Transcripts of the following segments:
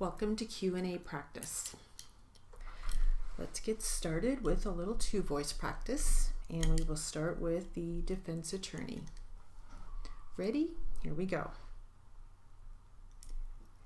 Welcome to Q&A practice. Let's get started with a little two-voice practice, and we will start with the defense attorney. Ready? Here we go.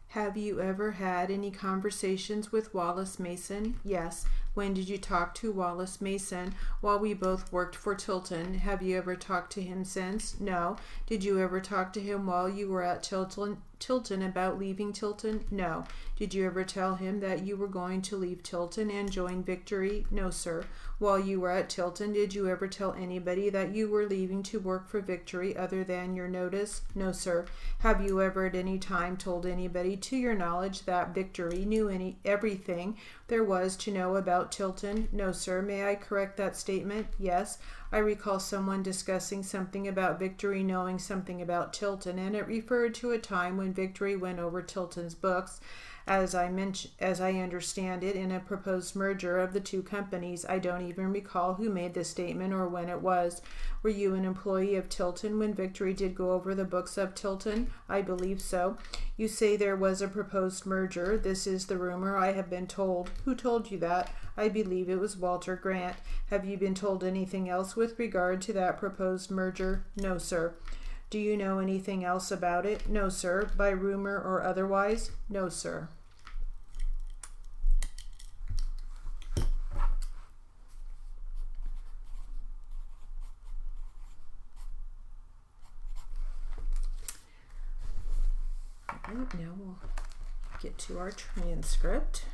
Have you ever had any conversations with Wallace Mason? Yes. When did you talk to Wallace Mason? While we both worked for Tilton. Have you ever talked to him since? No. Did you ever talk to him while you were at Tilton about leaving Tilton? No. Did you ever tell him that you were going to leave Tilton and join Victory? No, sir. While you were at Tilton, did you ever tell anybody that you were leaving to work for Victory other than your notice? No, sir. Have you ever at any time told anybody to your knowledge that Victory knew everything there was to know about Tilton? No, sir. May I correct that statement? Yes. I recall someone discussing something about Victory knowing something about Tilton, and it referred to a time when Victory went over Tilton's books, as I understand it, in a proposed merger of the two companies. I don't even recall who made this statement or when it was. Were you an employee of Tilton when Victory did go over the books of Tilton? I believe so. You say there was a proposed merger. This is the rumor I have been told. Who told you that? I believe it was Walter Grant. Have you been told anything else with regard to that proposed merger? No, sir. Do you know anything else about it? No, sir. By rumor or otherwise? No, sir. Now we'll get to our transcript.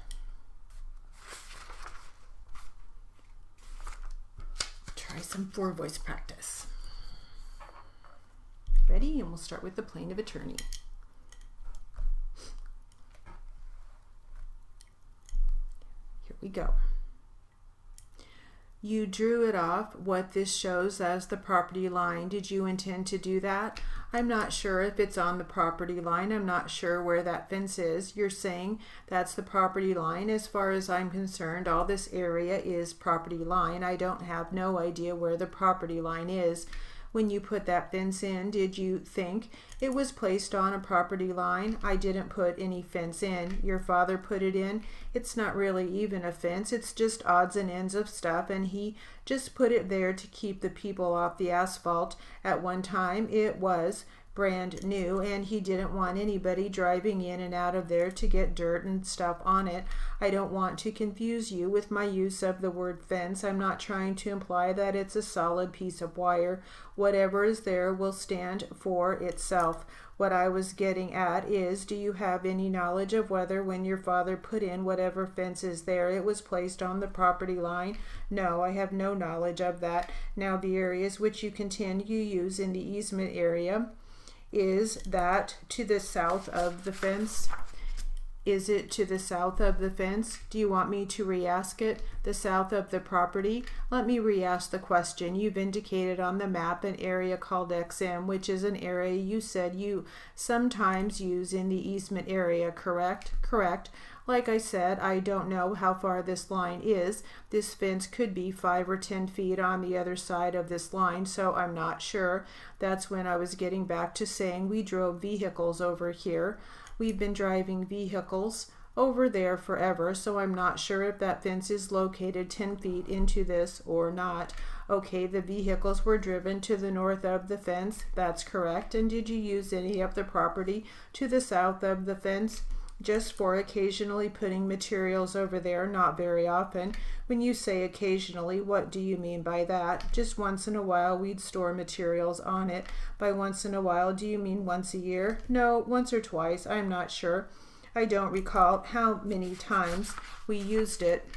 Try some four-voice practice. Ready? And we'll start with the plaintiff attorney. Here we go. You drew it off what this shows as the property line. Did you intend to do that? I'm not sure if it's on the property line. I'm not sure where that fence is. You're saying that's the property line. As far as I'm concerned, all this area is property line. I don't have no idea where the property line is. When you put that fence in, did you think it was placed on a property line? I didn't put any fence in. Your father put it in. It's not really even a fence. It's just odds and ends of stuff, and he just put it there to keep the people off the asphalt. At one time, it was brand new, and he didn't want anybody driving in and out of there to get dirt and stuff on it. I don't want to confuse you with my use of the word fence. I'm not trying to imply that it's a solid piece of wire. Whatever is there will stand for itself. What I was getting at is, do you have any knowledge of whether when your father put in whatever fence is there, it was placed on the property line? No, I have no knowledge of that. Now, the areas which you contend you use in the easement area, is that to the south of the fence? Is it to the south of the fence? Do you want me to re-ask it? The south of the property? Let me re-ask the question. You've indicated on the map an area called XM, which is an area you said you sometimes use in the easement area, correct? Correct. Like I said, I don't know how far this line is. This fence could be 5 or 10 feet on the other side of this line, so I'm not sure. That's when I was getting back to saying we drove vehicles over here. We've been driving vehicles over there forever, so I'm not sure if that fence is located 10 feet into this or not. Okay, the vehicles were driven to the north of the fence. That's correct. And did you use any of the property to the south of the fence? Just for occasionally putting materials over there, not very often. When you say occasionally, what do you mean by that? Just once in a while we'd store materials on it. By once in a while, do you mean once a year? No, once or twice, I'm not sure. I don't recall how many times we used it.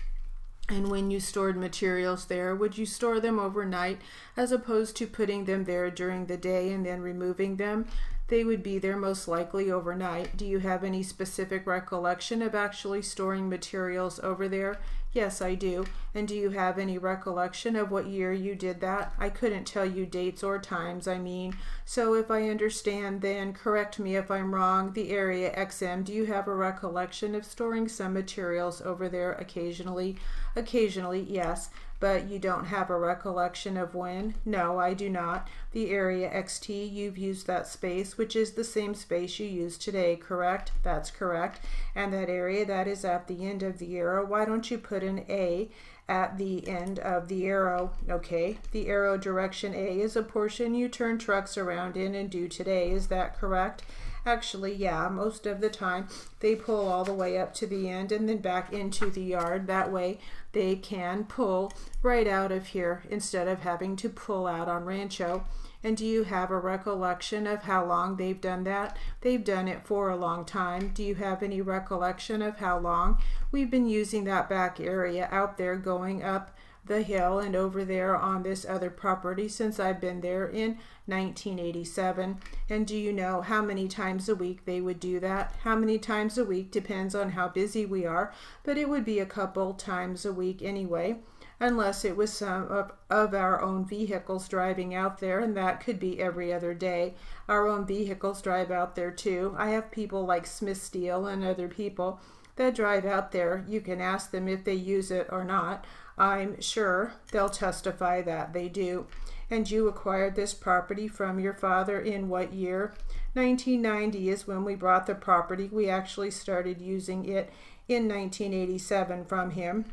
And when you stored materials there, would you store them overnight as opposed to putting them there during the day and then removing them? They would be there most likely overnight. Do you have any specific recollection of actually storing materials over there? Yes, I do. And do you have any recollection of what year you did that? I couldn't tell you dates or times, I mean. So if I understand, then correct me if I'm wrong. The area XM, do you have a recollection of storing some materials over there occasionally? Occasionally, yes. but you don't have a recollection of when? No, I do not. The area XT, you've used that space, which is the same space you use today, correct? That's correct. And that area, that is at the end of the arrow. Why don't you put an A at the end of the arrow? Okay, the arrow direction A is a portion you turn trucks around in and do today. Is that correct? Actually, yeah, most of the time they pull all the way up to the end and then back into the yard. That way they can pull right out of here instead of having to pull out on Rancho. And do you have a recollection of how long they've done that? They've done it for a long time. Do you have any recollection of how long? We've been using that back area out there going up the hill and over there on this other property since I've been there in 1987. And do you know how many times a week they would do that? How many times a week depends on how busy we are, but it would be a couple times a week anyway, unless it was some of our own vehicles driving out there, and that could be every other day. Our own vehicles drive out there too. I have people like Smith Steel and other people that drive out there. You can ask them if they use it or not. I'm sure they'll testify that they do. And you acquired this property from your father in what year? 1990 is when we bought the property. We actually started using it in 1987 from him.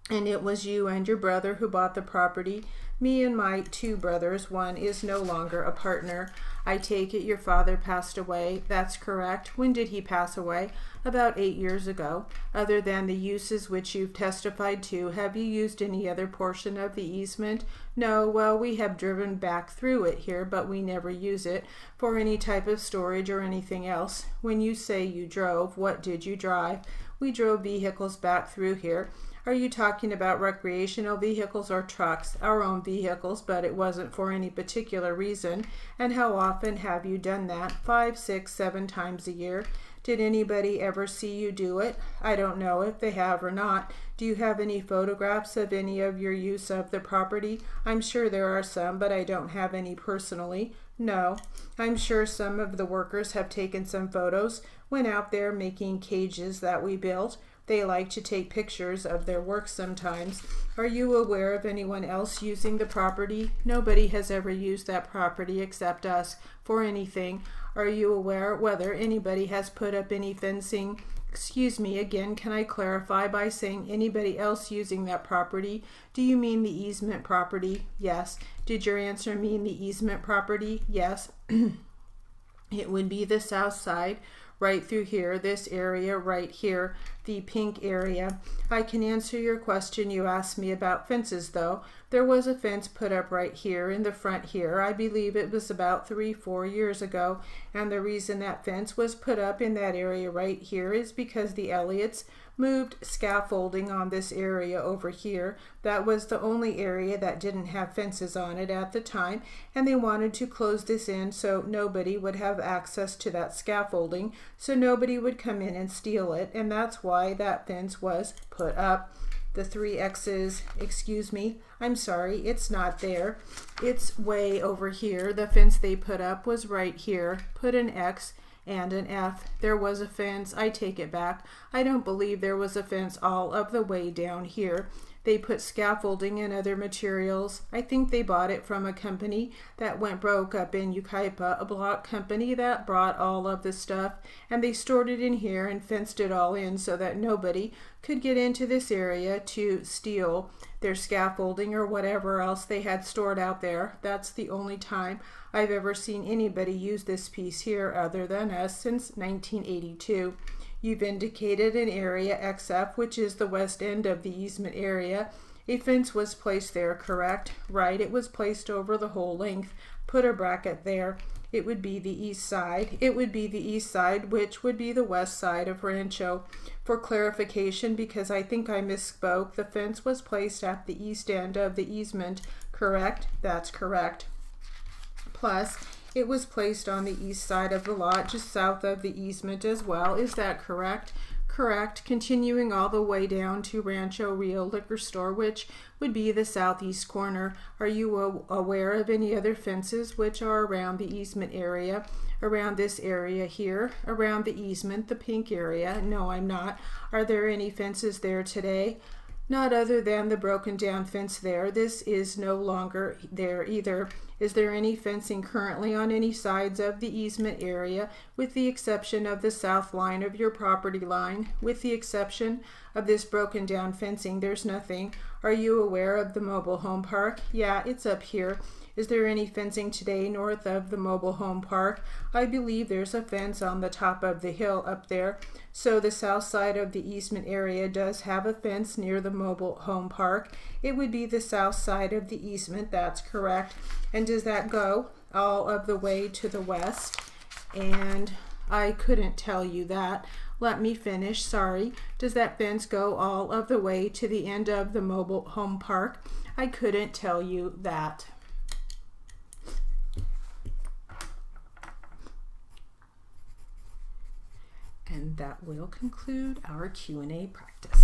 And it was you and your brother who bought the property. Me and my two brothers, one is no longer a partner. I take it your father passed away. That's correct. When did he pass away? About 8 years ago. Other than the uses which you've testified to, have you used any other portion of the easement? No, well, we have driven back through it here, but we never use it for any type of storage or anything else. When you say you drove, what did you drive? We drove vehicles back through here. Are you talking about recreational vehicles or trucks? Our own vehicles, but it wasn't for any particular reason. And how often have you done that? 5, 6, 7 times a year. Did anybody ever see you do it? I don't know if they have or not. Do you have any photographs of any of your use of the property? I'm sure there are some, but I don't have any personally. No. I'm sure some of the workers have taken some photos, went out there making cages that we built. They like to take pictures of their work sometimes. Are you aware of anyone else using the property? Nobody has ever used that property except us for anything. Are you aware whether anybody has put up any fencing? Excuse me, again, can I clarify by saying anybody else using that property? Do you mean the easement property? Yes. Did your answer mean the easement property? Yes. It would be the south side, right through here, this area right here, the pink area. I can answer your question you asked me about fences though. There was a fence put up right here in the front here. I believe it was about 3-4 years ago, and the reason that fence was put up in that area right here is because the Elliots moved scaffolding on this area over here. That was the only area that didn't have fences on it at the time, and they wanted to close this in so nobody would have access to that scaffolding, so nobody would come in and steal it, and that's why that fence was put up. The 3 X's, excuse me, I'm sorry, it's not there. It's way over here. The fence they put up was right here. Put an X and an F. There was a fence. I take it back. I don't believe there was a fence all of the way down here. They put scaffolding and other materials. I think they bought it from a company that went broke up in Yucaipa, a block company that brought all of the stuff, and they stored it in here and fenced it all in so that nobody could get into this area to steal their scaffolding or whatever else they had stored out there. That's the only time I've ever seen anybody use this piece here other than us since 1982. You've indicated an area XF, which is the west end of the easement area. A fence was placed there, correct? Right, it was placed over the whole length. Put a bracket there. It would be the east side. It would be the east side, which would be the west side of Rancho. For clarification, because I think I misspoke, the fence was placed at the east end of the easement, correct? That's correct. Plus, it was placed on the east side of the lot, just south of the easement as well. Is that correct? Correct. Continuing all the way down to Rancho Rio Liquor Store, which would be the southeast corner. Are you aware of any other fences which are around the easement area? Around this area here? Around the easement, the pink area? No, I'm not. Are there any fences there today? Not other than the broken down fence there. This is no longer there either. Is there any fencing currently on any sides of the easement area, with the exception of the south line of your property line? With the exception of this broken down fencing, there's nothing. Are you aware of the mobile home park? Yeah, it's up here. Is there any fencing today north of the mobile home park? I believe there's a fence on the top of the hill up there. So the south side of the easement area does have a fence near the mobile home park. It would be the south side of the easement, that's correct. And does that go all of the way to the west? And I couldn't tell you that. Let me finish, sorry. Does that fence go all of the way to the end of the mobile home park? I couldn't tell you that. And that will conclude our Q&A practice.